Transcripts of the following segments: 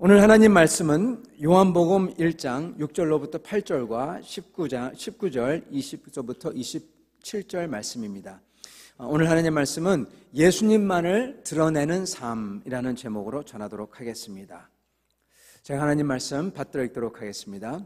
오늘 하나님 말씀은 요한복음 1장 6절로부터 8절과 19절 20절부터 27절 말씀입니다. 오늘 하나님 말씀은 예수님만을 드러내는 삶이라는 제목으로 전하도록 하겠습니다. 제가 하나님 말씀 받들어 읽도록 하겠습니다.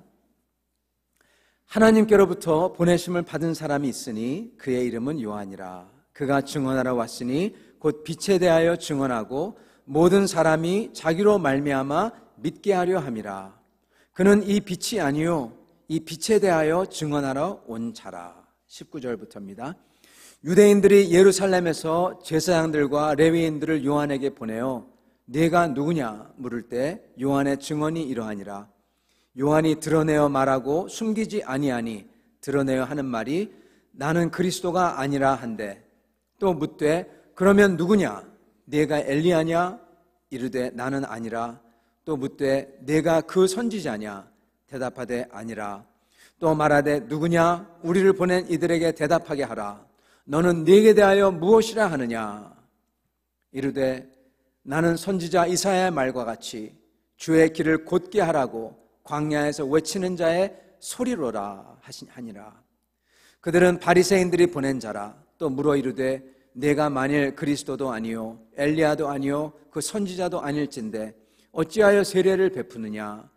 하나님께로부터 보내심을 받은 사람이 있으니 그의 이름은 요한이라. 그가 증언하러 왔으니 곧 빛에 대하여 증언하고 모든 사람이 자기로 말미암아 믿게 하려 함이라. 그는 이 빛이 아니요 이 빛에 대하여 증언하러 온 자라. 19절부터입니다. 유대인들이 예루살렘에서 제사장들과 레위인들을 요한에게 보내어 네가 누구냐 물을 때 요한의 증언이 이러하니라. 요한이 드러내어 말하고 숨기지 아니하니 드러내어 하는 말이 나는 그리스도가 아니라 한데, 또 묻되 그러면 누구냐 네가 엘리야냐 이르되 나는 아니라. 또 묻되 네가 그 선지자냐 대답하되 아니라. 또 말하되 누구냐 우리를 보낸 이들에게 대답하게 하라. 너는 네게 대하여 무엇이라 하느냐 이르되 나는 선지자 이사야의 말과 같이 주의 길을 곧게 하라고 광야에서 외치는 자의 소리로라 하니라. 그들은 바리새인들이 보낸 자라. 또 물어 이르되 내가 만일 그리스도도 아니요 엘리야도 아니요 그 선지자도 아닐진데 어찌하여 세례를 베푸느냐.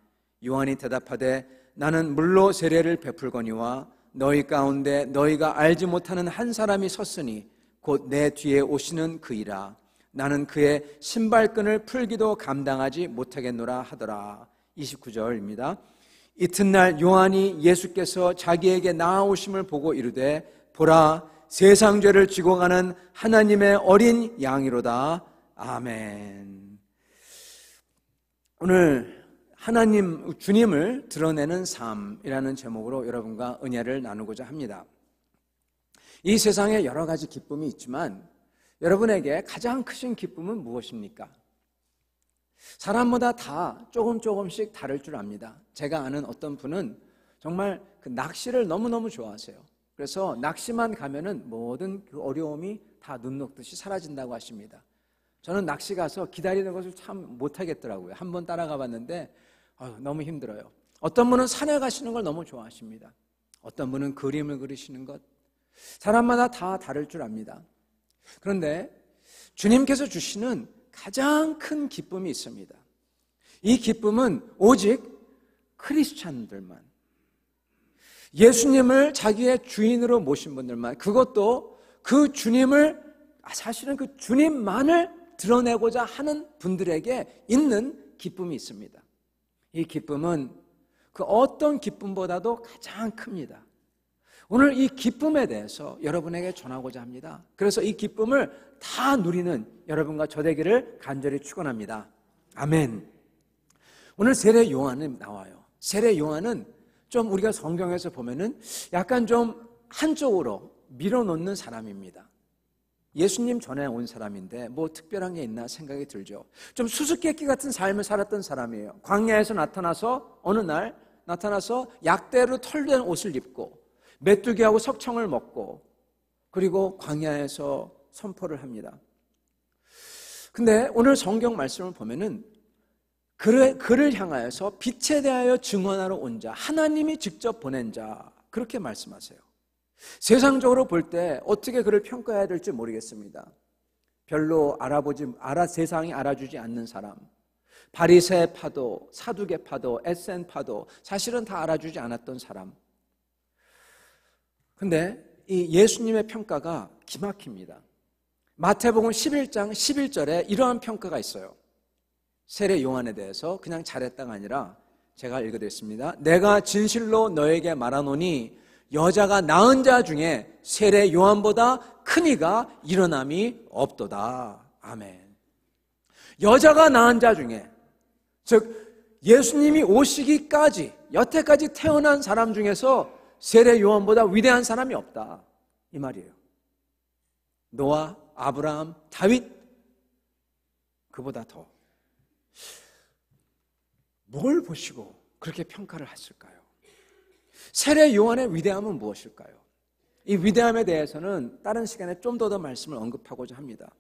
요한이 대답하되 나는 물로 세례를 베풀거니와 너희 가운데 너희가 알지 못하는 한 사람이 섰으니 곧 내 뒤에 오시는 그이라. 나는 그의 신발끈을 풀기도 감당하지 못하겠노라 하더라. 29절입니다. 이튿날 요한이 예수께서 자기에게 나아오심을 보고 이르되 보라 세상 죄를 지고 가는 하나님의 어린 양이로다. 아멘. 오늘 하나님 주님을 드러내는 삶이라는 제목으로 여러분과 은혜를 나누고자 합니다. 이 세상에 여러 가지 기쁨이 있지만 여러분에게 가장 크신 기쁨은 무엇입니까? 사람마다 다 조금씩 다를 줄 압니다. 제가 아는 어떤 분은 정말 그 낚시를 너무너무 좋아하세요. 그래서 낚시만 가면은 모든 그 어려움이 다 눈 녹듯이 사라진다고 하십니다. 저는 낚시 가서 기다리는 것을 참 못하겠더라고요. 한번 따라가 봤는데 너무 힘들어요. 어떤 분은 산에 가시는 걸 너무 좋아하십니다. 어떤 분은 그림을 그리시는 것. 사람마다 다 다를 줄 압니다. 그런데 주님께서 주시는 가장 큰 기쁨이 있습니다. 이 기쁨은 오직 크리스찬들만, 예수님을 자기의 주인으로 모신 분들만, 그것도 그 주님을, 사실은 그 주님만을 드러내고자 하는 분들에게 있는 기쁨이 있습니다. 이 기쁨은 그 어떤 기쁨보다도 가장 큽니다. 오늘 이 기쁨에 대해서 여러분에게 전하고자 합니다. 그래서 이 기쁨을 다 누리는 여러분과 저 되기를 간절히 축원합니다. 아멘. 오늘 세례 요한은 나와요. 세례 요한은 좀 우리가 성경에서 보면은 약간 좀 한쪽으로 밀어놓는 사람입니다. 예수님 전에 온 사람인데 뭐 특별한 게 있나 생각이 들죠. 좀 수수께끼 같은 삶을 살았던 사람이에요. 광야에서 나타나서 어느 날 나타나서 약대로 털된 옷을 입고 메뚜기하고 석청을 먹고 그리고 광야에서 선포를 합니다. 근데 오늘 성경 말씀을 보면은 그를 향하여서 빛에 대하여 증언하러 온 자, 하나님이 직접 보낸 자, 그렇게 말씀하세요. 세상적으로 볼 때 어떻게 그를 평가해야 될지 모르겠습니다. 별로 세상이 알아주지 않는 사람, 바리새 파도, 사두개 파도, 에센 파도, 사실은 다 알아주지 않았던 사람. 근데 이 예수님의 평가가 기막힙니다. 마태복음 11장 11절에 이러한 평가가 있어요. 세례 요한에 대해서 그냥 잘했다가 아니라 제가 읽어드렸습니다. 내가 진실로 너에게 말하노니 여자가 낳은 자 중에 세례 요한보다 큰 이가 일어남이 없도다. 아멘. 여자가 낳은 자 중에, 즉 예수님이 오시기까지 여태까지 태어난 사람 중에서 세례 요한보다 위대한 사람이 없다, 이 말이에요. 노아, 아브라함, 다윗, 그보다 더. 뭘 보시고 그렇게 평가를 하실까요? 세례 요한의 위대함은 무엇일까요? 이 위대함에 대해서는 다른 시간에 좀 더 말씀을 언급하고자 합니다.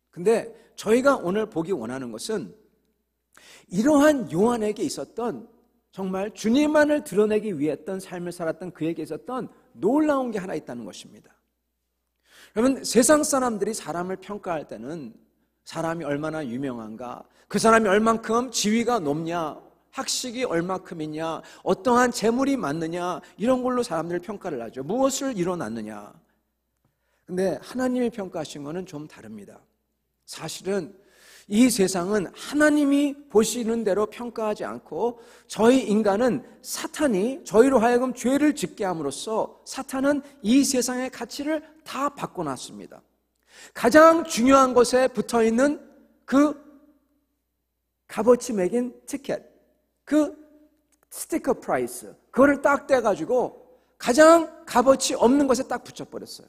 근데 저희가 오늘 보기 원하는 것은 이러한 요한에게 있었던 정말 주님만을 드러내기 위해 했던 삶을 살았던 그에게 있었던 놀라운 게 하나 있다는 것입니다. 여러분, 세상 사람들이 사람을 평가할 때는 사람이 얼마나 유명한가, 그 사람이 얼만큼 지위가 높냐, 학식이 얼마큼이냐, 어떠한 재물이 많느냐, 이런 걸로 사람들을 평가를 하죠. 무엇을 이뤄놨느냐. 근데 하나님이 평가하신 것은 좀 다릅니다. 사실은 이 세상은 하나님이 보시는 대로 평가하지 않고 저희 인간은 사탄이 저희로 하여금 죄를 짓게 함으로써 사탄은 이 세상의 가치를 다 바꿔놨습니다. 가장 중요한 것에 붙어있는 그 값어치 매긴 티켓, 그 스티커 프라이스, 그거를 딱 떼가지고 가장 값어치 없는 것에 딱 붙여버렸어요.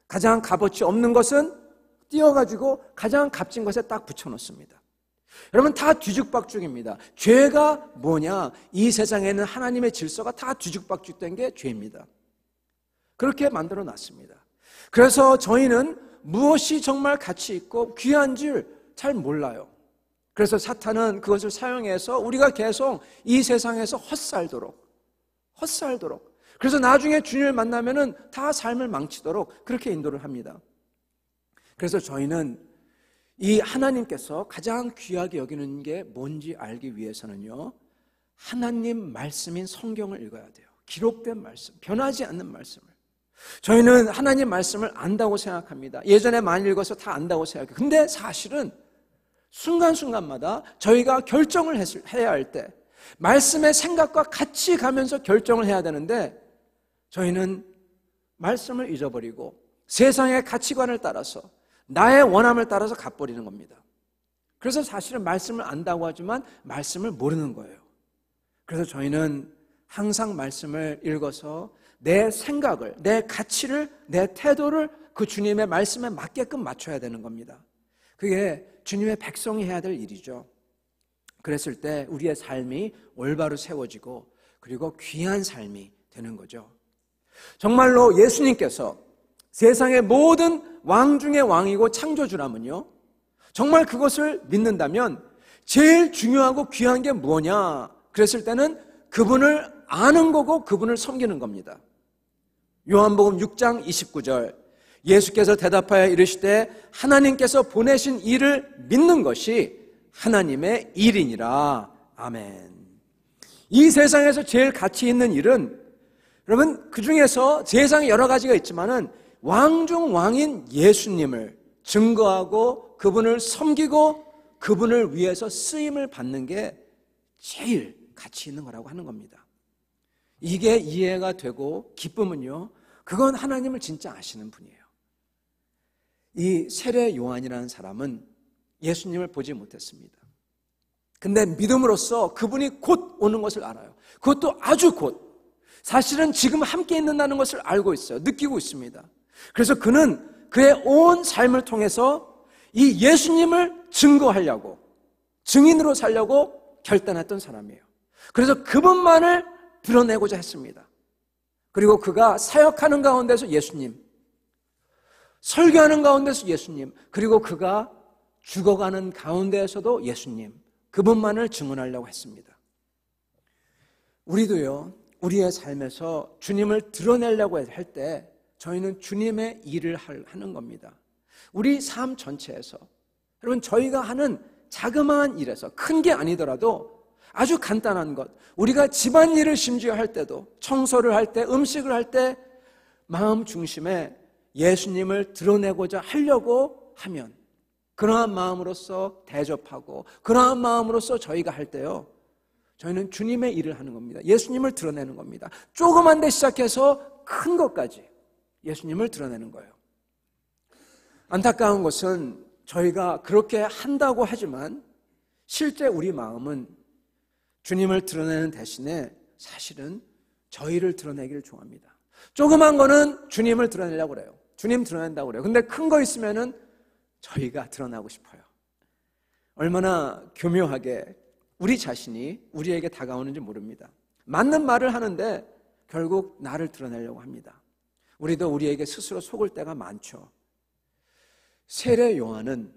가장 값어치 없는 것은 띄어가지고 가장 값진 것에 딱 붙여놓습니다. 여러분, 다 뒤죽박죽입니다. 죄가 뭐냐? 이 세상에는 하나님의 질서가 다 뒤죽박죽된 게 죄입니다. 그렇게 만들어 놨습니다. 그래서 저희는 무엇이 정말 가치 있고 귀한 줄 잘 몰라요. 그래서 사탄은 그것을 사용해서 우리가 계속 이 세상에서 헛살도록 그래서 나중에 주님을 만나면은 다 삶을 망치도록 그렇게 인도를 합니다. 그래서 저희는 이 하나님께서 가장 귀하게 여기는 게 뭔지 알기 위해서는요, 하나님 말씀인 성경을 읽어야 돼요. 기록된 말씀, 변하지 않는 말씀을. 저희는 하나님 말씀을 안다고 생각합니다. 예전에 많이 읽어서 다 안다고 생각해요. 근데 사실은 순간순간마다 저희가 결정을 해야 할 때 말씀의 생각과 같이 가면서 결정을 해야 되는데 저희는 말씀을 잊어버리고 세상의 가치관을 따라서 나의 원함을 따라서 가버리는 겁니다. 그래서 사실은 말씀을 안다고 하지만 말씀을 모르는 거예요. 그래서 저희는 항상 말씀을 읽어서 내 생각을, 내 가치를, 내 태도를 그 주님의 말씀에 맞게끔 맞춰야 되는 겁니다. 그게 주님의 백성이 해야 될 일이죠. 그랬을 때 우리의 삶이 올바로 세워지고 그리고 귀한 삶이 되는 거죠. 정말로 예수님께서 세상의 모든 왕 중의 왕이고 창조주라면요, 정말 그것을 믿는다면 제일 중요하고 귀한 게 뭐냐? 그랬을 때는 그분을 아는 거고 그분을 섬기는 겁니다. 요한복음 6장 29절, 예수께서 대답하여 이르시되 하나님께서 보내신 이를 믿는 것이 하나님의 일이니라. 아멘. 이 세상에서 제일 가치 있는 일은, 여러분, 그 중에서 세상에 여러 가지가 있지만은 왕 중 왕인 예수님을 증거하고 그분을 섬기고 그분을 위해서 쓰임을 받는 게 제일 가치 있는 거라고 하는 겁니다. 이게 이해가 되고 기쁨은요, 그건 하나님을 진짜 아시는 분이에요. 이 세례 요한이라는 사람은 예수님을 보지 못했습니다. 근데 믿음으로써 그분이 곧 오는 것을 알아요. 그것도 아주 곧. 사실은 지금 함께 있는다는 것을 알고 있어요. 느끼고 있습니다. 그래서 그는 그의 온 삶을 통해서 이 예수님을 증거하려고, 증인으로 살려고 결단했던 사람이에요. 그래서 그분만을 드러내고자 했습니다. 그리고 그가 사역하는 가운데서 예수님, 설교하는 가운데서 예수님, 그리고 그가 죽어가는 가운데에서도 예수님, 그분만을 증언하려고 했습니다. 우리도요, 우리의 삶에서 주님을 드러내려고 할 때 저희는 주님의 일을 하는 겁니다. 우리 삶 전체에서, 여러분, 저희가 하는 자그마한 일에서, 큰 게 아니더라도 아주 간단한 것, 우리가 집안일을 심지어 할 때도, 청소를 할 때, 음식을 할 때 마음 중심에 예수님을 드러내고자 하려고 하면, 그러한 마음으로서 대접하고 그러한 마음으로서 저희가 할 때요, 저희는 주님의 일을 하는 겁니다. 예수님을 드러내는 겁니다. 조그만 데 시작해서 큰 것까지 예수님을 드러내는 거예요. 안타까운 것은 저희가 그렇게 한다고 하지만 실제 우리 마음은 주님을 드러내는 대신에 사실은 저희를 드러내기를 좋아합니다. 조그만 거는 주님을 드러내려고 그래요. 주님 드러낸다고 그래요. 근데 큰 거 있으면은 저희가 드러나고 싶어요. 얼마나 교묘하게 우리 자신이 우리에게 다가오는지 모릅니다. 맞는 말을 하는데 결국 나를 드러내려고 합니다. 우리도 우리에게 스스로 속을 때가 많죠. 세례 요한은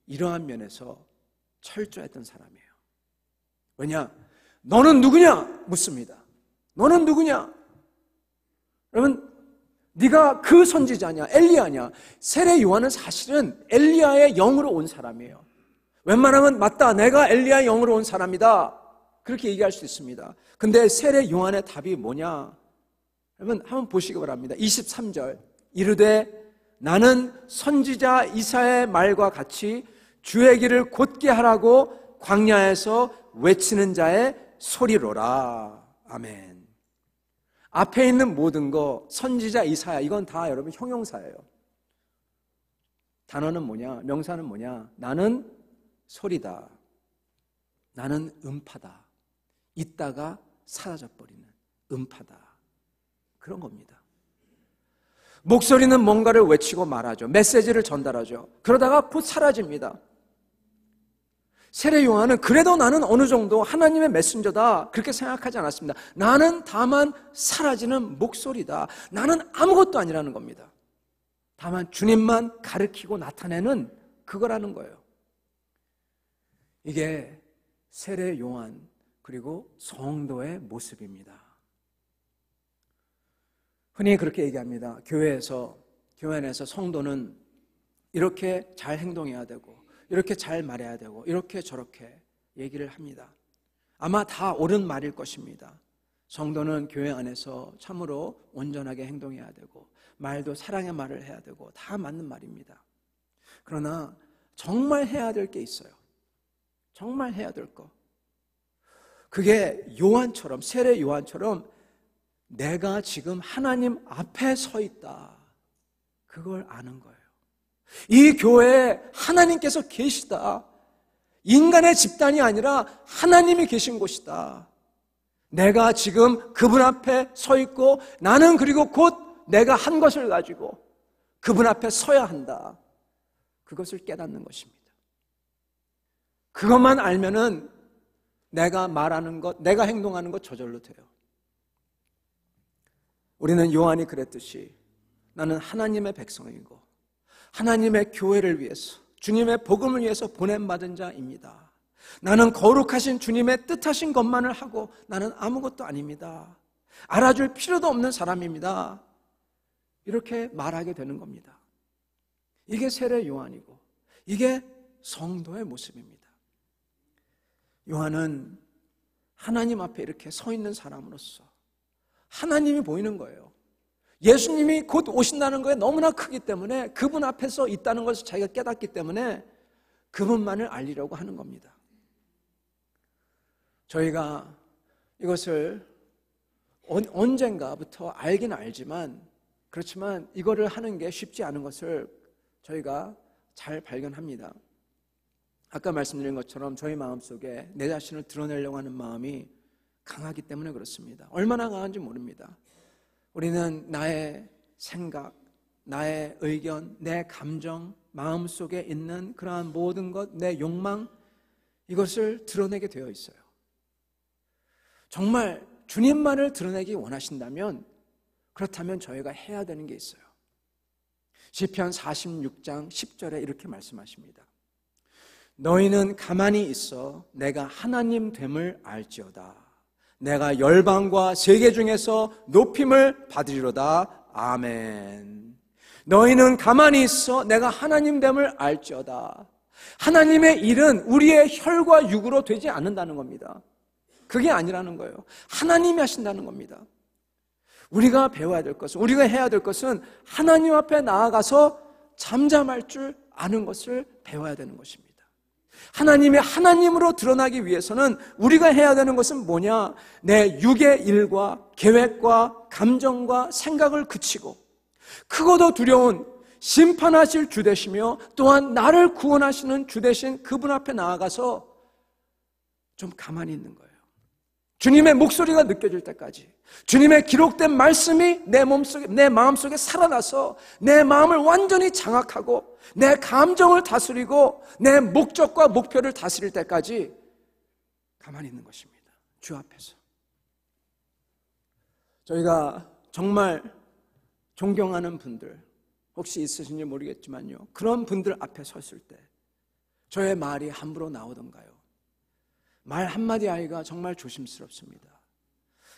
이러한 면에서 철저했던 사람이에요. 왜냐? 너는 누구냐? 묻습니다. 너는 누구냐? 여러분, 네가 그 선지자냐? 엘리야냐? 세례 요한은 사실은 엘리야의 영으로 온 사람이에요. 웬만하면 맞다, 내가 엘리야의 영으로 온 사람이다, 그렇게 얘기할 수 있습니다. 근데 세례 요한의 답이 뭐냐? 여러분 한번 보시기 바랍니다. 23절, 이르되 나는 선지자 이사야의 말과 같이 주의 길을 곧게 하라고 광야에서 외치는 자의 소리로라. 아멘. 앞에 있는 모든 거, 선지자 이사야, 이건 다 여러분 형용사예요. 단어는 뭐냐? 명사는 뭐냐? 나는 소리다. 나는 음파다. 있다가 사라져버리는 음파다. 그런 겁니다. 목소리는 뭔가를 외치고 말하죠. 메시지를 전달하죠. 그러다가 곧 사라집니다. 세례 요한은 그래도 나는 어느 정도 하나님의 메신저다, 그렇게 생각하지 않았습니다. 나는 다만 사라지는 목소리다. 나는 아무것도 아니라는 겁니다. 다만 주님만 가르치고 나타내는 그거라는 거예요. 이게 세례 요한 그리고 성도의 모습입니다. 흔히 그렇게 얘기합니다. 교회 안에서 성도는 이렇게 잘 행동해야 되고, 이렇게 잘 말해야 되고, 이렇게 저렇게 얘기를 합니다. 아마 다 옳은 말일 것입니다. 성도는 교회 안에서 참으로 온전하게 행동해야 되고, 말도 사랑의 말을 해야 되고, 다 맞는 말입니다. 그러나 정말 해야 될 게 있어요. 정말 해야 될 거. 그게 요한처럼, 세례 요한처럼 내가 지금 하나님 앞에 서 있다, 그걸 아는 거예요. 이 교회에 하나님께서 계시다. 인간의 집단이 아니라 하나님이 계신 곳이다. 내가 지금 그분 앞에 서 있고, 나는 그리고 곧 내가 한 것을 가지고 그분 앞에 서야 한다. 그것을 깨닫는 것입니다. 그것만 알면은 내가 말하는 것, 내가 행동하는 것 저절로 돼요. 우리는 요한이 그랬듯이 나는 하나님의 백성이고 하나님의 교회를 위해서, 주님의 복음을 위해서 보냄받은 자입니다. 나는 거룩하신 주님의 뜻하신 것만을 하고 나는 아무것도 아닙니다. 알아줄 필요도 없는 사람입니다. 이렇게 말하게 되는 겁니다. 이게 세례 요한이고 이게 성도의 모습입니다. 요한은 하나님 앞에 이렇게 서 있는 사람으로서 하나님이 보이는 거예요. 예수님이 곧 오신다는 거에 너무나 크기 때문에, 그분 앞에서 있다는 것을 자기가 깨닫기 때문에 그분만을 알리려고 하는 겁니다. 저희가 이것을 언젠가부터 알긴 알지만, 그렇지만 이거를 하는 게 쉽지 않은 것을 저희가 잘 발견합니다. 아까 말씀드린 것처럼 저희 마음속에 내 자신을 드러내려고 하는 마음이 강하기 때문에 그렇습니다. 얼마나 강한지 모릅니다. 우리는 나의 생각, 나의 의견, 내 감정, 마음속에 있는 그러한 모든 것, 내 욕망, 이것을 드러내게 되어 있어요. 정말 주님만을 드러내기 원하신다면, 그렇다면 저희가 해야 되는 게 있어요. 시편 46장 10절에 이렇게 말씀하십니다. 너희는 가만히 있어 내가 하나님 됨을 알지어다. 내가 열방과 세계 중에서 높임을 받으리로다. 아멘. 너희는 가만히 있어 내가 하나님 됨을 알지어다. 하나님의 일은 우리의 혈과 육으로 되지 않는다는 겁니다. 그게 아니라는 거예요. 하나님이 하신다는 겁니다. 우리가 배워야 될 것은, 우리가 해야 될 것은 하나님 앞에 나아가서 잠잠할 줄 아는 것을 배워야 되는 것입니다. 하나님이 하나님으로 드러나기 위해서는 우리가 해야 되는 것은 뭐냐? 내 육의 일과 계획과 감정과 생각을 그치고, 크고도 두려운 심판하실 주 되시며 또한 나를 구원하시는 주 되신 그분 앞에 나아가서 좀 가만히 있는 거예요. 주님의 목소리가 느껴질 때까지, 주님의 기록된 말씀이 내 마음속에 살아나서 내 마음을 완전히 장악하고 내 감정을 다스리고 내 목적과 목표를 다스릴 때까지 가만히 있는 것입니다. 주 앞에서. 저희가 정말 존경하는 분들 혹시 있으신지 모르겠지만요, 그런 분들 앞에 섰을 때 저의 말이 함부로 나오던가요? 말 한마디 하기가 정말 조심스럽습니다.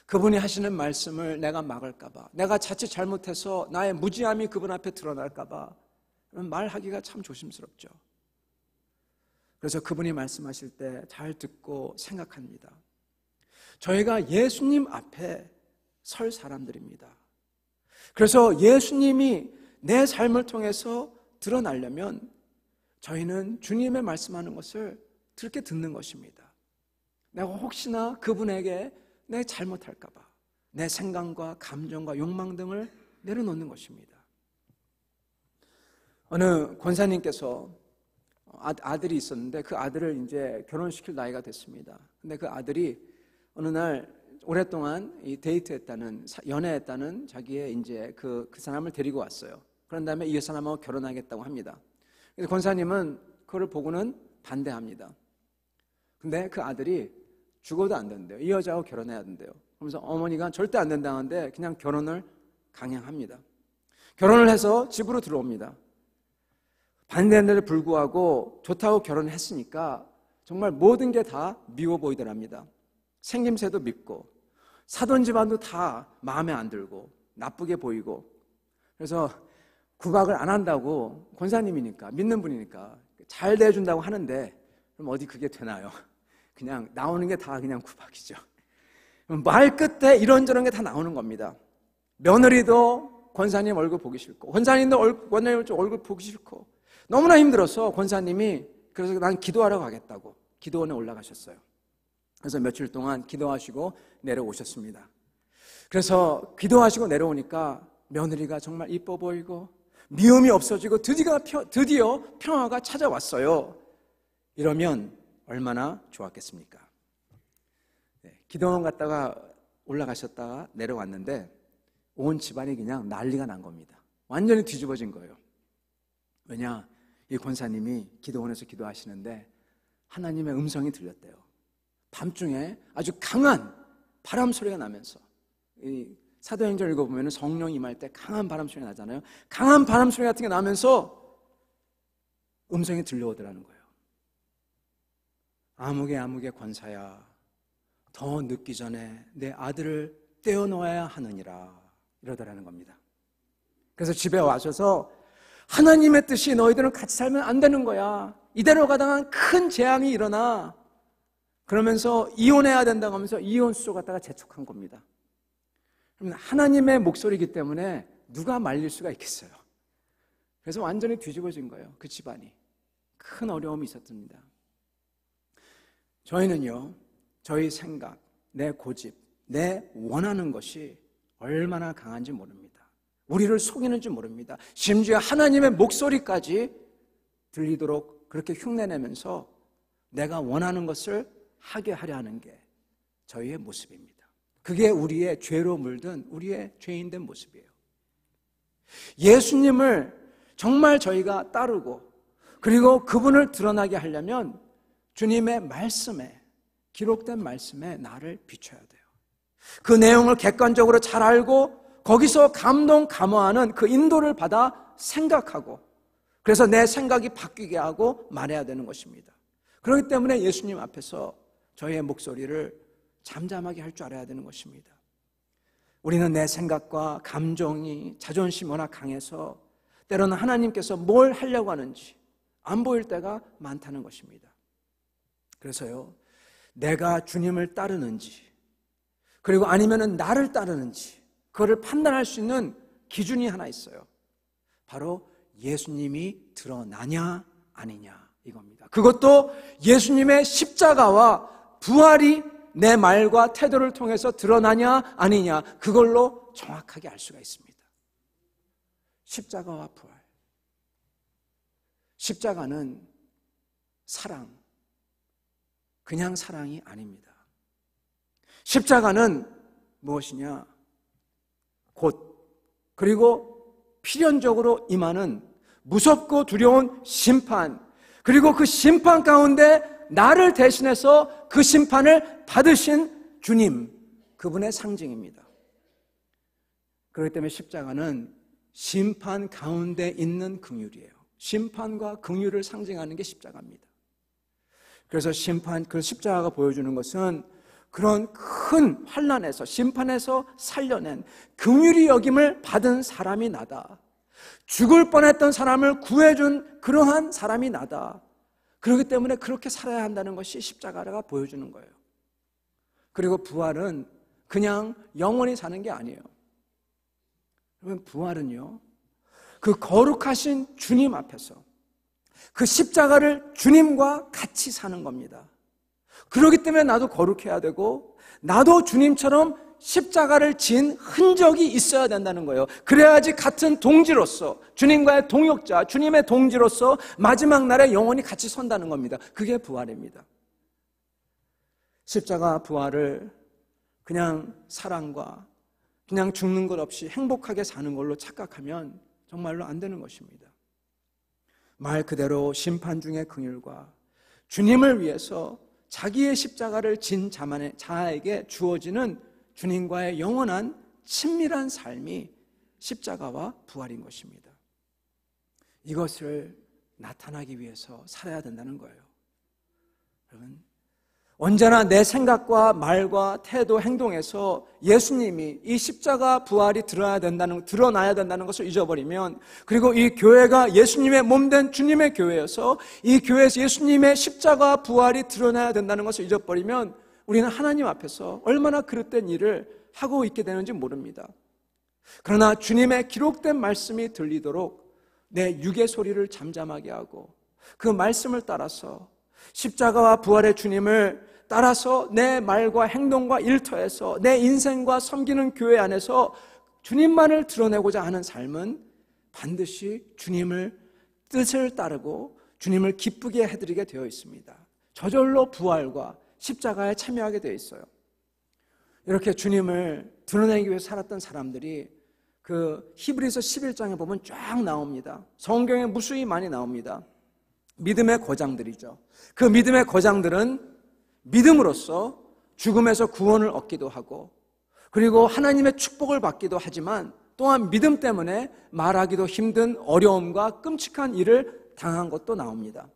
그분이 하시는 말씀을 내가 막을까봐, 내가 자칫 잘못해서 나의 무지함이 그분 앞에 드러날까봐 말하기가 참 조심스럽죠. 그래서 그분이 말씀하실 때 잘 듣고 생각합니다. 저희가 예수님 앞에 설 사람들입니다. 그래서 예수님이 내 삶을 통해서 드러나려면 저희는 주님의 말씀하는 것을 들게 듣는 것입니다. 내가 혹시나 그분에게 내 잘못할까 봐 내 생각과 감정과 욕망 등을 내려놓는 것입니다. 어느 권사님께서 아들이 있었는데 그 아들을 이제 결혼시킬 나이가 됐습니다. 근데 그 아들이 어느 날 오랫동안 연애했다는 자기의 이제 그 사람을 데리고 왔어요. 그런 다음에 이 사람하고 결혼하겠다고 합니다. 그래서 권사님은 그걸 보고는 반대합니다. 근데 그 아들이 죽어도 안 된대요. 이 여자하고 결혼해야 된대요. 그러면서 어머니가 절대 안 된다는데 그냥 결혼을 강행합니다. 결혼을 해서 집으로 들어옵니다. 반대한데도 불구하고 좋다고 결혼했으니까 정말 모든 게 다 미워 보이더랍니다. 생김새도 밉고 사돈 집안도 다 마음에 안 들고 나쁘게 보이고, 그래서 구박을 안 한다고, 권사님이니까 믿는 분이니까 잘 대해준다고 하는데 그럼 어디 그게 되나요? 그냥 나오는 게 다 그냥 구박이죠. 말 끝에 이런저런 게 다 나오는 겁니다. 며느리도 권사님 얼굴 보기 싫고, 권사님도 권사님 얼굴 보기 싫고, 너무나 힘들어서 권사님이 그래서 난 기도하러 가겠다고 기도원에 올라가셨어요. 그래서 며칠 동안 기도하시고 내려오셨습니다. 그래서 기도하시고 내려오니까 며느리가 정말 이뻐 보이고 미움이 없어지고 드디어 평화가 찾아왔어요. 이러면 얼마나 좋았겠습니까? 기도원 갔다가 올라가셨다가 내려왔는데 온 집안이 그냥 난리가 난 겁니다. 완전히 뒤집어진 거예요. 왜냐? 이 권사님이 기도원에서 기도하시는데 하나님의 음성이 들렸대요. 밤중에 아주 강한 바람 소리가 나면서, 이 사도행전 읽어보면 성령 임할 때 강한 바람 소리가 나잖아요. 강한 바람 소리 같은 게 나면서 음성이 들려오더라는 거예요. 아무개 권사야, 더 늦기 전에 내 아들을 떼어놓아야 하느니라, 이러더라는 겁니다. 그래서 집에 와셔서 하나님의 뜻이 너희들은 같이 살면 안 되는 거야, 이대로 가다가 큰 재앙이 일어나, 그러면서 이혼해야 된다고 하면서 이혼수소 갖다가 재촉한 겁니다. 그러면 하나님의 목소리이기 때문에 누가 말릴 수가 있겠어요. 그래서 완전히 뒤집어진 거예요. 그 집안이. 큰 어려움이 있었습니다. 저희는요, 저희 생각, 내 고집, 내 원하는 것이 얼마나 강한지 모릅니다. 우리를 속이는지 모릅니다. 심지어 하나님의 목소리까지 들리도록 그렇게 흉내내면서 내가 원하는 것을 하게 하려 하는 게 저희의 모습입니다. 그게 우리의 죄로 물든 우리의 죄인된 모습이에요. 예수님을 정말 저희가 따르고 그리고 그분을 드러나게 하려면 주님의 말씀에, 기록된 말씀에 나를 비춰야 돼요. 그 내용을 객관적으로 잘 알고 거기서 감동감화하는 그 인도를 받아 생각하고, 그래서 내 생각이 바뀌게 하고 말해야 되는 것입니다. 그렇기 때문에 예수님 앞에서 저희의 목소리를 잠잠하게 할 줄 알아야 되는 것입니다. 우리는 내 생각과 감정이, 자존심이 워낙 강해서 때로는 하나님께서 뭘 하려고 하는지 안 보일 때가 많다는 것입니다. 그래서요, 내가 주님을 따르는지 그리고 아니면은 나를 따르는지 그거를 판단할 수 있는 기준이 하나 있어요. 바로 예수님이 드러나냐 아니냐, 이겁니다. 그것도 예수님의 십자가와 부활이 내 말과 태도를 통해서 드러나냐 아니냐, 그걸로 정확하게 알 수가 있습니다. 십자가와 부활. 십자가는 사랑, 그냥 사랑이 아닙니다. 십자가는 무엇이냐? 곧, 그리고 필연적으로 임하는 무섭고 두려운 심판, 그리고 그 심판 가운데 나를 대신해서 그 심판을 받으신 주님, 그분의 상징입니다. 그렇기 때문에 십자가는 심판 가운데 있는 긍휼이에요. 심판과 긍휼을 상징하는 게 십자가입니다. 그래서 그 십자가가 보여주는 것은 그런 큰 환난에서, 심판에서 살려낸 긍휼히 여김을 받은 사람이 나다. 죽을 뻔했던 사람을 구해준 그러한 사람이 나다. 그렇기 때문에 그렇게 살아야 한다는 것이 십자가가 보여주는 거예요. 그리고 부활은 그냥 영원히 사는 게 아니에요. 여러분, 부활은요, 그 거룩하신 주님 앞에서 그 십자가를 주님과 같이 사는 겁니다. 그렇기 때문에 나도 거룩해야 되고, 나도 주님처럼 십자가를 진 흔적이 있어야 된다는 거예요. 그래야지 같은 동지로서, 주님과의 동역자, 주님의 동지로서 마지막 날에 영원히 같이 선다는 겁니다. 그게 부활입니다. 십자가 부활을 그냥 사랑과 그냥 죽는 것 없이 행복하게 사는 걸로 착각하면 정말로 안 되는 것입니다. 말 그대로 심판 중의 긍휼과 주님을 위해서 자기의 십자가를 진 자에게 주어지는 주님과의 영원한 친밀한 삶이 십자가와 부활인 것입니다. 이것을 나타나기 위해서 살아야 된다는 거예요. 여러분, 언제나 내 생각과 말과 태도, 행동에서 예수님이 이 십자가 부활이 드러나야 된다는 것을 잊어버리면, 그리고 이 교회가 예수님의 몸된 주님의 교회여서 이 교회에서 예수님의 십자가 부활이 드러나야 된다는 것을 잊어버리면 우리는 하나님 앞에서 얼마나 그릇된 일을 하고 있게 되는지 모릅니다. 그러나 주님의 기록된 말씀이 들리도록 내 육의 소리를 잠잠하게 하고 그 말씀을 따라서 십자가와 부활의 주님을 따라서 내 말과 행동과 일터에서 내 인생과 섬기는 교회 안에서 주님만을 드러내고자 하는 삶은 반드시 주님을 뜻을 따르고 주님을 기쁘게 해드리게 되어 있습니다. 저절로 부활과 십자가에 참여하게 되어 있어요. 이렇게 주님을 드러내기 위해 살았던 사람들이 그 히브리서 11장에 보면 쫙 나옵니다. 성경에 무수히 많이 나옵니다. 믿음의 거장들이죠. 그 믿음의 거장들은 믿음으로써 죽음에서 구원을 얻기도 하고, 그리고 하나님의 축복을 받기도 하지만 또한 믿음 때문에 말하기도 힘든 어려움과 끔찍한 일을 당한 것도 나옵니다.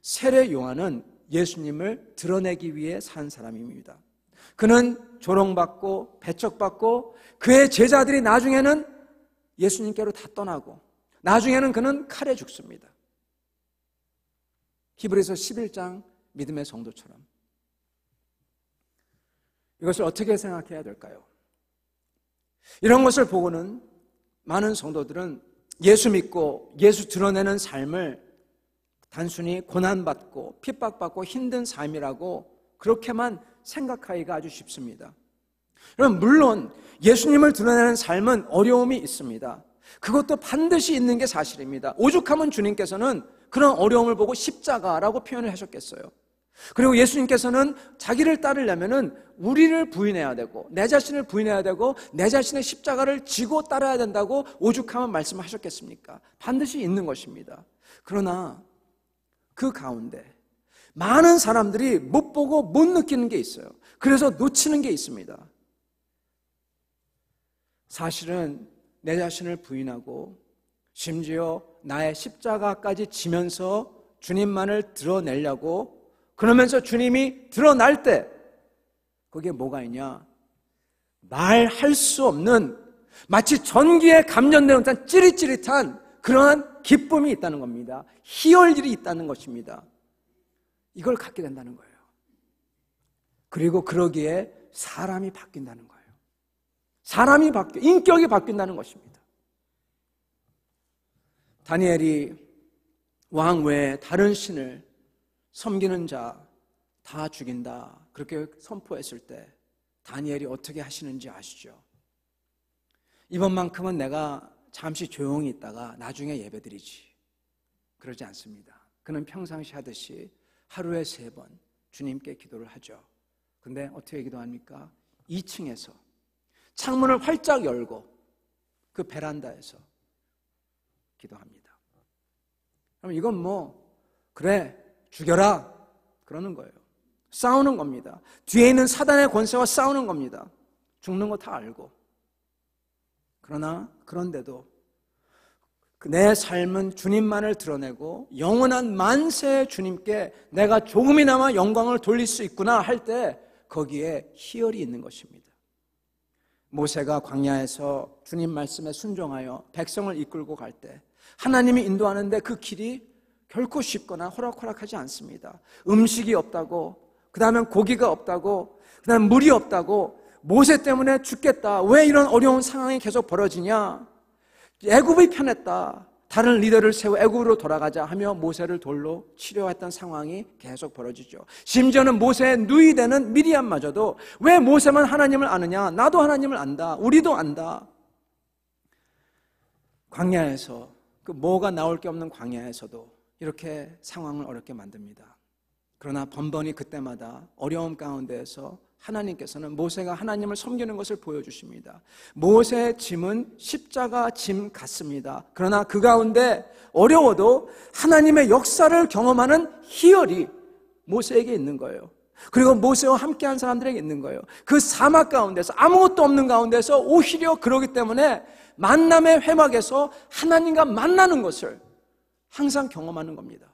세례 요한은 예수님을 드러내기 위해 산 사람입니다. 그는 조롱받고 배척받고 그의 제자들이 나중에는 예수님께로 다 떠나고 나중에는 그는 칼에 죽습니다. 히브리서 11장 믿음의 성도처럼. 이것을 어떻게 생각해야 될까요? 이런 것을 보고는 많은 성도들은 예수 믿고 예수 드러내는 삶을 단순히 고난받고 핍박받고 힘든 삶이라고 그렇게만 생각하기가 아주 쉽습니다. 여러분, 물론 예수님을 드러내는 삶은 어려움이 있습니다. 그것도 반드시 있는 게 사실입니다. 오죽하면 주님께서는 그런 어려움을 보고 십자가라고 표현을 하셨겠어요. 그리고 예수님께서는 자기를 따르려면은 우리를 부인해야 되고 내 자신을 부인해야 되고 내 자신의 십자가를 지고 따라야 된다고 오죽하면 말씀하셨겠습니까? 반드시 있는 것입니다. 그러나 그 가운데 많은 사람들이 못 보고 못 느끼는 게 있어요. 그래서 놓치는 게 있습니다. 사실은 내 자신을 부인하고 심지어 나의 십자가까지 지면서 주님만을 드러내려고 그러면서 주님이 드러날 때 거기에 뭐가 있냐? 말할 수 없는 마치 전기에 감전되는 듯한 찌릿찌릿한 그러한 기쁨이 있다는 겁니다. 희열들이 있다는 것입니다. 이걸 갖게 된다는 거예요. 그리고 그러기에 사람이 바뀐다는 거예요. 사람이 인격이 바뀐다는 것입니다. 다니엘이 왕 외에 다른 신을 섬기는 자 다 죽인다 그렇게 선포했을 때 다니엘이 어떻게 하시는지 아시죠? 이번만큼은 내가 잠시 조용히 있다가 나중에 예배드리지, 그러지 않습니다. 그는 평상시 하듯이 하루에 3번 주님께 기도를 하죠. 근데 어떻게 기도합니까? 2층에서 창문을 활짝 열고 그 베란다에서 기도합니다. 그럼 이건 그래 죽여라 그러는 거예요. 싸우는 겁니다. 뒤에 있는 사단의 권세와 싸우는 겁니다. 죽는 거 다 알고. 그런데도 내 삶은 주님만을 드러내고 영원한 만세의 주님께 내가 조금이나마 영광을 돌릴 수 있구나 할 때 거기에 희열이 있는 것입니다. 모세가 광야에서 주님 말씀에 순종하여 백성을 이끌고 갈 때 하나님이 인도하는데 그 길이 결코 쉽거나 호락호락하지 않습니다. 음식이 없다고, 그 다음에 고기가 없다고, 그 다음에 물이 없다고, 모세 때문에 죽겠다, 왜 이런 어려운 상황이 계속 벌어지냐, 애굽이 편했다, 다른 리더를 세워 애굽으로 돌아가자 하며 모세를 돌로 치려했던 상황이 계속 벌어지죠. 심지어는 모세의 누이 되는 미리암마저도 왜 모세만 하나님을 아느냐, 나도 하나님을 안다, 우리도 안다. 광야에서, 그 뭐가 나올 게 없는 광야에서도 이렇게 상황을 어렵게 만듭니다. 그러나 번번이 그때마다 어려움 가운데에서 하나님께서는 모세가 하나님을 섬기는 것을 보여주십니다. 모세의 짐은 십자가 짐 같습니다. 그러나 그 가운데 어려워도 하나님의 역사를 경험하는 희열이 모세에게 있는 거예요. 그리고 모세와 함께한 사람들에게 있는 거예요. 그 사막 가운데서, 아무것도 없는 가운데서 오히려 그러기 때문에 만남의 회막에서 하나님과 만나는 것을 항상 경험하는 겁니다.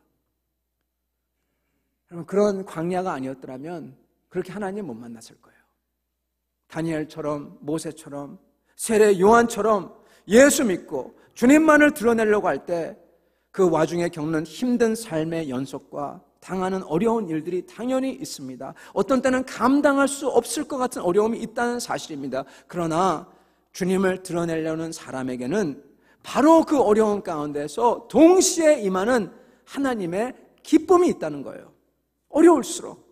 여러분, 그런 광야가 아니었더라면 그렇게 하나님 못 만났을 거예요. 다니엘처럼, 모세처럼, 세례 요한처럼 예수 믿고 주님만을 드러내려고 할 때 그 와중에 겪는 힘든 삶의 연속과 당하는 어려운 일들이 당연히 있습니다. 어떤 때는 감당할 수 없을 것 같은 어려움이 있다는 사실입니다. 그러나 주님을 드러내려는 사람에게는 바로 그 어려움 가운데서 동시에 임하는 하나님의 기쁨이 있다는 거예요. 어려울수록.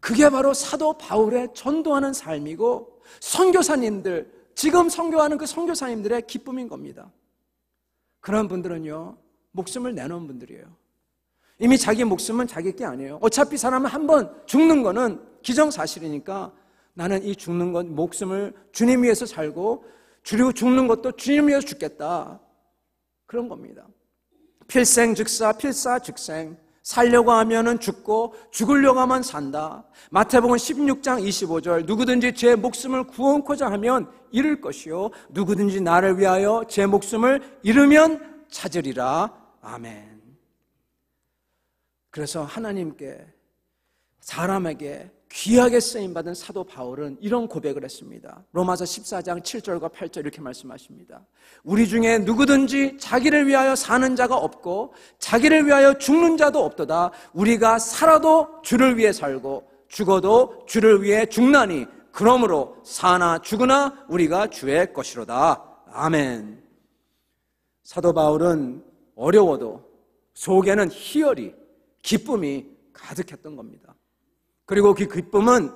그게 바로 사도 바울의 전도하는 삶이고 선교사님들, 지금 선교하는 그 선교사님들의 기쁨인 겁니다. 그런 분들은요, 목숨을 내놓은 분들이에요. 이미 자기 목숨은 자기 게 아니에요. 어차피 사람은 한 번 죽는 거는 기정사실이니까 나는 이 죽는 것, 목숨을 주님 위해서 살고, 그리고 죽는 것도 주님 위해서 죽겠다. 그런 겁니다. 필생즉사, 필사즉생. 살려고 하면은 죽고 죽으려고 하면 산다. 마태복음 16장 25절, 누구든지 제 목숨을 구원코자 하면 잃을 것이요 누구든지 나를 위하여 제 목숨을 잃으면 찾으리라. 아멘. 그래서 하나님께, 사람에게 귀하게 쓰임받은 사도 바울은 이런 고백을 했습니다. 로마서 14장 7절과 8절 이렇게 말씀하십니다. 우리 중에 누구든지 자기를 위하여 사는 자가 없고 자기를 위하여 죽는 자도 없도다. 우리가 살아도 주를 위해 살고 죽어도 주를 위해 죽나니 그러므로 사나 죽으나 우리가 주의 것이로다. 아멘. 사도 바울은 어려워도 속에는 희열이, 기쁨이 가득했던 겁니다. 그리고 그 기쁨은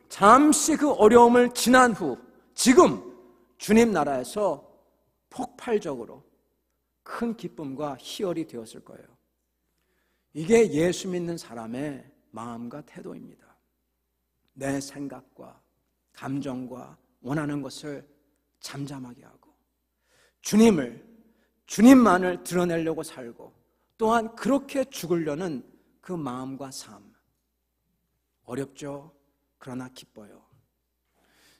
잠시 그 어려움을 지난 후 지금 주님 나라에서 폭발적으로 큰 기쁨과 희열이 되었을 거예요. 이게 예수 믿는 사람의 마음과 태도입니다. 내 생각과 감정과 원하는 것을 잠잠하게 하고 주님만을 드러내려고 살고 또한 그렇게 죽으려는 그 마음과 삶. 어렵죠. 그러나 기뻐요.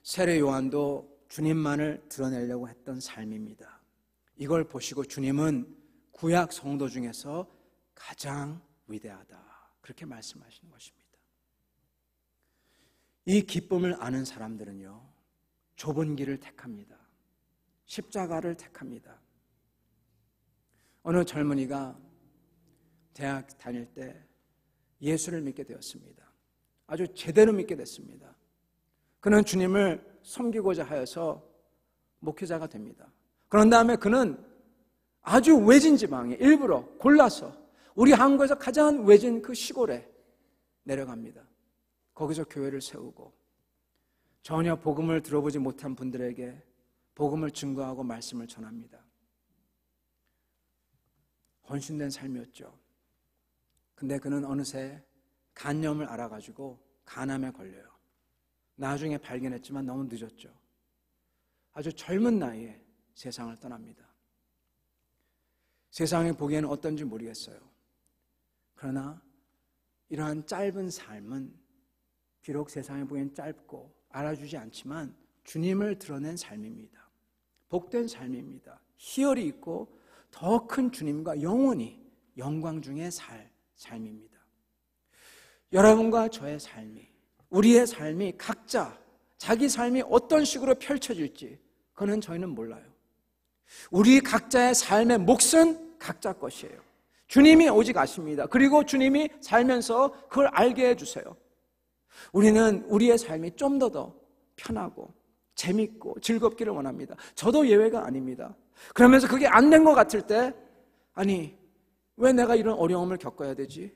세례 요한도 주님만을 드러내려고 했던 삶입니다. 이걸 보시고 주님은 구약 성도 중에서 가장 위대하다, 그렇게 말씀하시는 것입니다. 이 기쁨을 아는 사람들은요, 좁은 길을 택합니다. 십자가를 택합니다. 어느 젊은이가 대학 다닐 때 예수를 믿게 되었습니다. 아주 제대로 믿게 됐습니다. 그는 주님을 섬기고자 하여서 목회자가 됩니다. 그런 다음에 그는 아주 외진 지방에 일부러 골라서 우리 한국에서 가장 외진 그 시골에 내려갑니다. 거기서 교회를 세우고 전혀 복음을 들어보지 못한 분들에게 복음을 증거하고 말씀을 전합니다. 헌신된 삶이었죠. 근데 그는 어느새 간염을 알아가지고 간암에 걸려요. 나중에 발견했지만 너무 늦었죠. 아주 젊은 나이에 세상을 떠납니다. 세상에 보기에는 어떤지 모르겠어요. 그러나 이러한 짧은 삶은 비록 세상에 보기엔 짧고 알아주지 않지만 주님을 드러낸 삶입니다. 복된 삶입니다. 희열이 있고 더 큰 주님과 영원히 영광 중에 살 삶입니다. 여러분과 저의 삶이, 우리의 삶이 각자 자기 삶이 어떤 식으로 펼쳐질지 그건 저희는 몰라요. 우리 각자의 삶의 몫은 각자 것이에요. 주님이 오직 아십니다. 그리고 주님이 살면서 그걸 알게 해주세요. 우리는 우리의 삶이 좀 더 편하고 재밌고 즐겁기를 원합니다. 저도 예외가 아닙니다. 그러면서 그게 안 된 것 같을 때, 아니 왜 내가 이런 어려움을 겪어야 되지?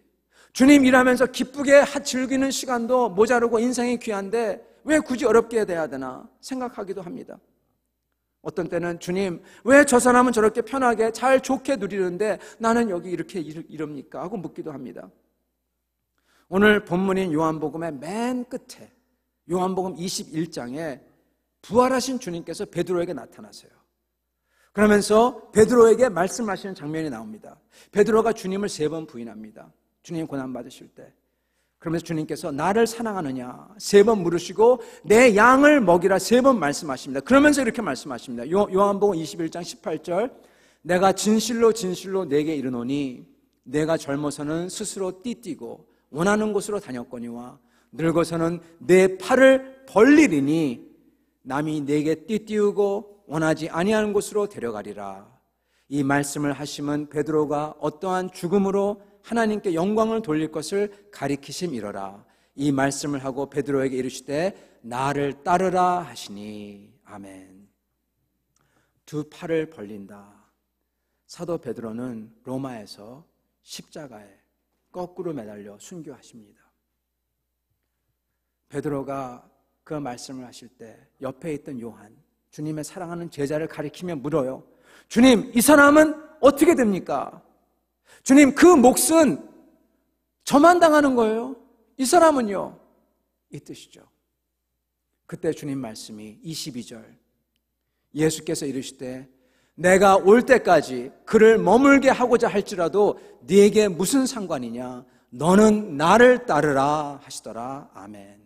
주님 일하면서 기쁘게 즐기는 시간도 모자르고 인생이 귀한데 왜 굳이 어렵게 돼야 되나 생각하기도 합니다. 어떤 때는 주님 왜 저 사람은 저렇게 편하게 잘 좋게 누리는데 나는 여기 이렇게 이럽니까? 하고 묻기도 합니다. 오늘 본문인 요한복음의 맨 끝에 요한복음 21장에 부활하신 주님께서 베드로에게 나타나세요. 그러면서 베드로에게 말씀하시는 장면이 나옵니다. 베드로가 주님을 3번 부인합니다. 주님 고난받으실 때. 그러면서 주님께서 나를 사랑하느냐 3번 물으시고 내 양을 먹이라 3번 말씀하십니다. 그러면서 이렇게 말씀하십니다. 요한복음 21장 18절 내가 진실로 진실로 내게 이르노니 내가 젊어서는 스스로 띠뛰고 원하는 곳으로 다녔거니와 늙어서는 내 팔을 벌리리니 남이 내게 띠띠우고 원하지 아니하는 곳으로 데려가리라. 이 말씀을 하심은 베드로가 어떠한 죽음으로 하나님께 영광을 돌릴 것을 가리키심이로라. 이 말씀을 하고 베드로에게 이르시되 나를 따르라 하시니. 아멘. 2 팔을 벌린다. 사도 베드로는 로마에서 십자가에 거꾸로 매달려 순교하십니다. 베드로가 그 말씀을 하실 때 옆에 있던 요한, 주님의 사랑하는 제자를 가리키며 물어요. 주님, 이 사람은 어떻게 됩니까? 주님, 그 몫은 저만 당하는 거예요? 이 사람은요? 이 뜻이죠. 그때 주님 말씀이 22절 예수께서 이르시되 내가 올 때까지 그를 머물게 하고자 할지라도 네게 무슨 상관이냐? 너는 나를 따르라 하시더라. 아멘.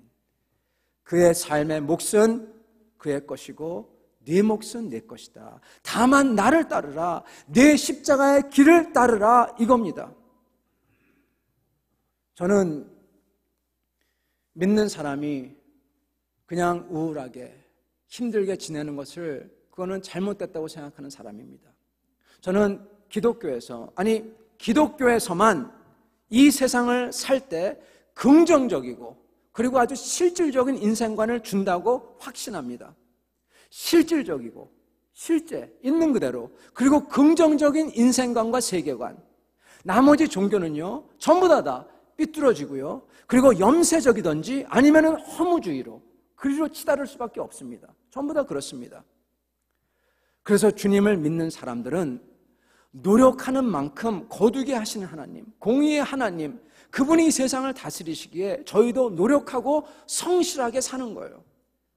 그의 삶의 몫은 그의 것이고 네 몫은 내 것이다. 다만 나를 따르라. 내 십자가의 길을 따르라. 이겁니다. 저는 믿는 사람이 그냥 우울하게 힘들게 지내는 것을 그거는 잘못됐다고 생각하는 사람입니다. 저는 기독교에서만 이 세상을 살 때 긍정적이고 그리고 아주 실질적인 인생관을 준다고 확신합니다. 실질적이고 실제 있는 그대로 그리고 긍정적인 인생관과 세계관. 나머지 종교는요 전부 다 삐뚤어지고요 그리고 염세적이든지 아니면은 허무주의로 그리로 치달을 수밖에 없습니다. 전부 다 그렇습니다. 그래서 주님을 믿는 사람들은 노력하는 만큼 거두게 하시는 하나님, 공의의 하나님, 그분이 이 세상을 다스리시기에 저희도 노력하고 성실하게 사는 거예요.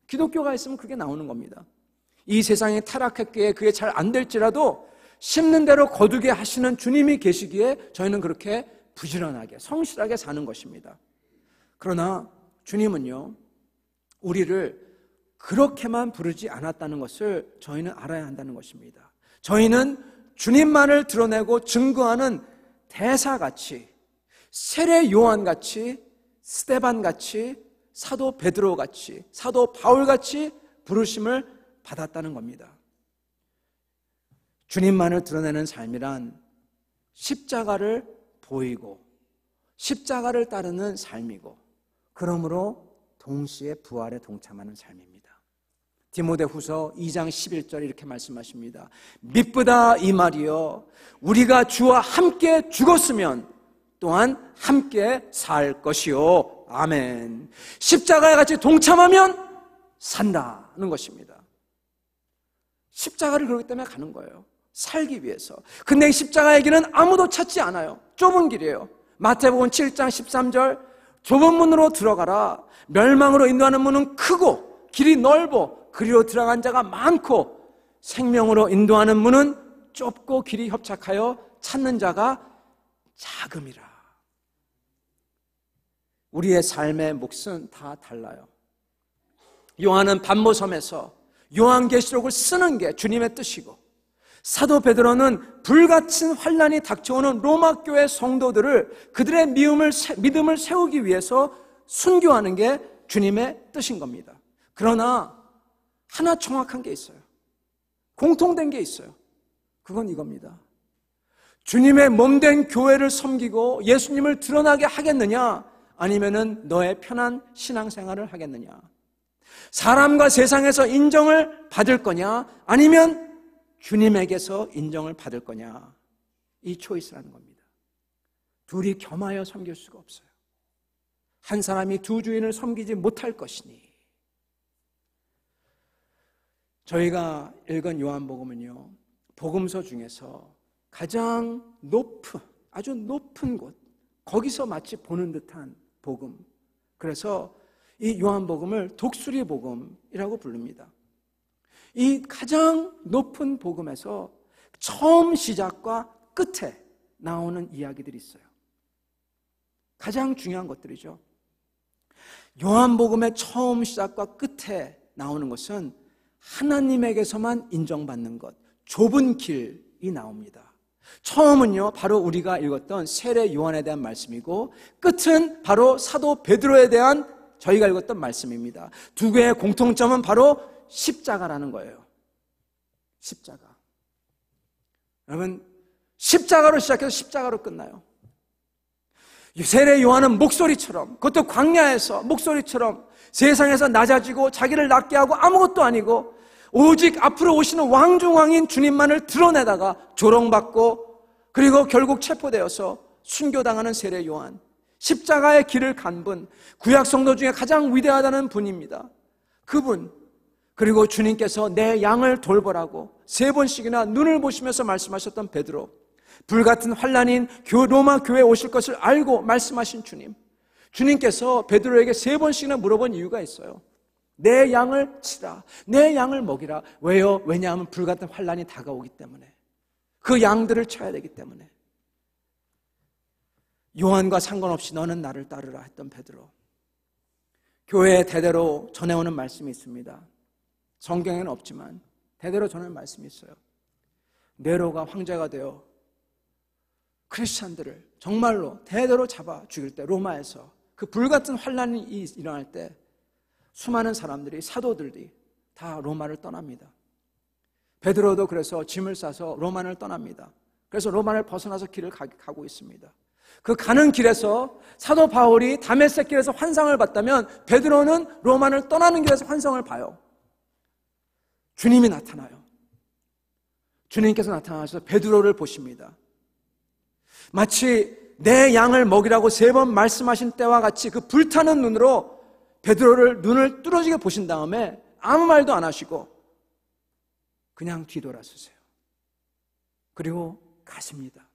기독교가 있으면 그게 나오는 겁니다. 이 세상에 타락했기에 그게 잘 안 될지라도 심는 대로 거두게 하시는 주님이 계시기에 저희는 그렇게 부지런하게 성실하게 사는 것입니다. 그러나 주님은요 우리를 그렇게만 부르지 않았다는 것을 저희는 알아야 한다는 것입니다. 저희는 주님만을 드러내고 증거하는 대사같이, 세례 요한같이, 스데반같이, 사도 베드로같이, 사도 바울같이 부르심을 받았다는 겁니다. 주님만을 드러내는 삶이란 십자가를 보이고 십자가를 따르는 삶이고 그러므로 동시에 부활에 동참하는 삶입니다. 디모데후서 2장 11절 이렇게 말씀하십니다. 미쁘다 이 말이여 우리가 주와 함께 죽었으면 또한 함께 살 것이요. 아멘. 십자가에 같이 동참하면 산다는 것입니다. 십자가를 그렇기 때문에 가는 거예요. 살기 위해서. 근데 이 십자가의 길은 아무도 찾지 않아요. 좁은 길이에요. 마태복음 7장 13절 좁은 문으로 들어가라. 멸망으로 인도하는 문은 크고 길이 넓어 그리로 들어간 자가 많고 생명으로 인도하는 문은 좁고 길이 협착하여 찾는 자가 자금이라. 우리의 삶의 몫은 다 달라요. 요한은 반모섬에서 요한계시록을 쓰는 게 주님의 뜻이고 사도 베드로는 불같은 환란이 닥쳐오는 로마 교회 성도들을 그들의 믿음을 세우기 위해서 순교하는 게 주님의 뜻인 겁니다. 그러나 하나 정확한 게 있어요. 공통된 게 있어요. 그건 이겁니다. 주님의 몸된 교회를 섬기고 예수님을 드러나게 하겠느냐, 아니면은 너의 편한 신앙생활을 하겠느냐, 사람과 세상에서 인정을 받을 거냐, 아니면 주님에게서 인정을 받을 거냐, 이 초이스라는 겁니다. 둘이 겸하여 섬길 수가 없어요. 한 사람이 두 주인을 섬기지 못할 것이니. 저희가 읽은 요한복음은요, 복음서 중에서 가장 아주 높은 곳, 거기서 마치 보는 듯한 복음. 그래서 이 요한복음을 독수리 복음이라고 부릅니다. 이 가장 높은 복음에서 처음 시작과 끝에 나오는 이야기들이 있어요. 가장 중요한 것들이죠. 요한복음의 처음 시작과 끝에 나오는 것은 하나님에게서만 인정받는 것, 좁은 길이 나옵니다. 처음은요, 바로 우리가 읽었던 세례 요한에 대한 말씀이고, 끝은 바로 사도 베드로에 대한 저희가 읽었던 말씀입니다. 두 개의 공통점은 바로 십자가라는 거예요. 십자가. 여러분, 십자가로 시작해서 십자가로 끝나요. 세례 요한은 목소리처럼, 그것도 광야에서 목소리처럼 세상에서 낮아지고 자기를 낮게 하고 아무것도 아니고 오직 앞으로 오시는 왕중왕인 주님만을 드러내다가 조롱받고, 그리고 결국 체포되어서 순교당하는 세례 요한, 십자가의 길을 간 분, 구약 성도 중에 가장 위대하다는 분입니다. 그분, 그리고 주님께서 내 양을 돌보라고 3번씩이나 눈을 보시면서 말씀하셨던 베드로, 불같은 환란인 로마 교회에 오실 것을 알고 말씀하신 주님, 주님께서 베드로에게 3번씩이나 물어본 이유가 있어요. 내 양을 치라, 내 양을 먹이라. 왜요? 왜냐하면 불같은 환란이 다가오기 때문에, 그 양들을 쳐야 되기 때문에. 요한과 상관없이 너는 나를 따르라 했던 베드로. 교회에 대대로 전해오는 말씀이 있습니다. 성경에는 없지만 대대로 전하는 말씀이 있어요. 네로가 황제가 되어 크리스찬들을 정말로 대대로 잡아 죽일 때, 로마에서 그 불같은 환란이 일어날 때 수많은 사람들이, 사도들이 다 로마를 떠납니다. 베드로도 그래서 짐을 싸서 로마를 떠납니다. 그래서 로마를 벗어나서 길을 가고 있습니다. 그 가는 길에서 사도 바울이 다메섹 길에서 환상을 봤다면, 베드로는 로마를 떠나는 길에서 환상을 봐요. 주님이 나타나요. 주님께서 나타나셔서 베드로를 보십니다. 마치 내 양을 먹이라고 3번 말씀하신 때와 같이 그 불타는 눈으로 베드로를 눈을 뚫어지게 보신 다음에 아무 말도 안 하시고 그냥 뒤돌아서세요. 그리고 가십니다.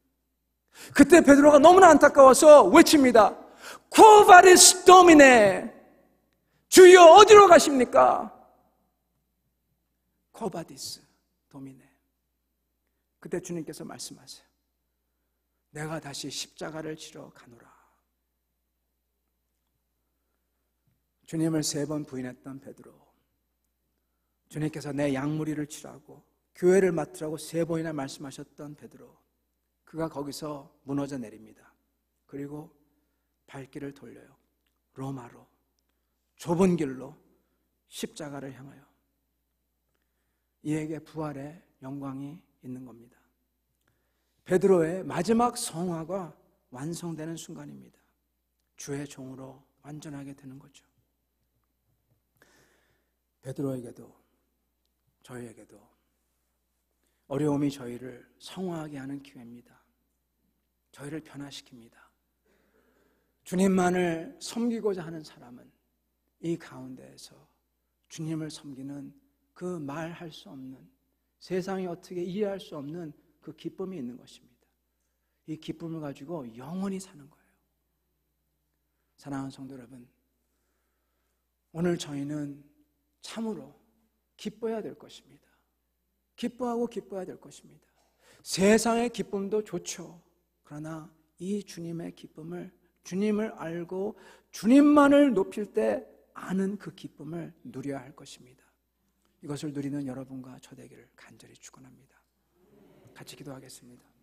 그때 베드로가 너무나 안타까워서 외칩니다. Quo vadis Domine, 주여 어디로 가십니까? Quo vadis Domine. 그때 주님께서 말씀하세요. 내가 다시 십자가를 지러 가노라. 주님을 3번 부인했던 베드로, 주님께서 내 양무리를 치라고, 교회를 맡으라고 3번이나 말씀하셨던 베드로, 그가 거기서 무너져 내립니다. 그리고 발길을 돌려요. 로마로, 좁은 길로 십자가를 향하여. 이에게 부활의 영광이 있는 겁니다. 베드로의 마지막 성화가 완성되는 순간입니다. 주의 종으로 완전하게 되는 거죠. 베드로에게도 저희에게도 어려움이 저희를 성화하게 하는 기회입니다. 저희를 변화시킵니다. 주님만을 섬기고자 하는 사람은 이 가운데에서 주님을 섬기는 그 말할 수 없는, 세상이 어떻게 이해할 수 없는 그 기쁨이 있는 것입니다. 이 기쁨을 가지고 영원히 사는 거예요. 사랑하는 성도 여러분, 오늘 저희는 참으로 기뻐해야 될 것입니다. 기뻐하고 기뻐해야 될 것입니다. 세상의 기쁨도 좋죠. 그러나 이 주님의 기쁨을, 주님을 알고 주님만을 높일 때 아는 그 기쁨을 누려야 할 것입니다. 이것을 누리는 여러분과 저 되기를 간절히 축원합니다. 같이 기도하겠습니다.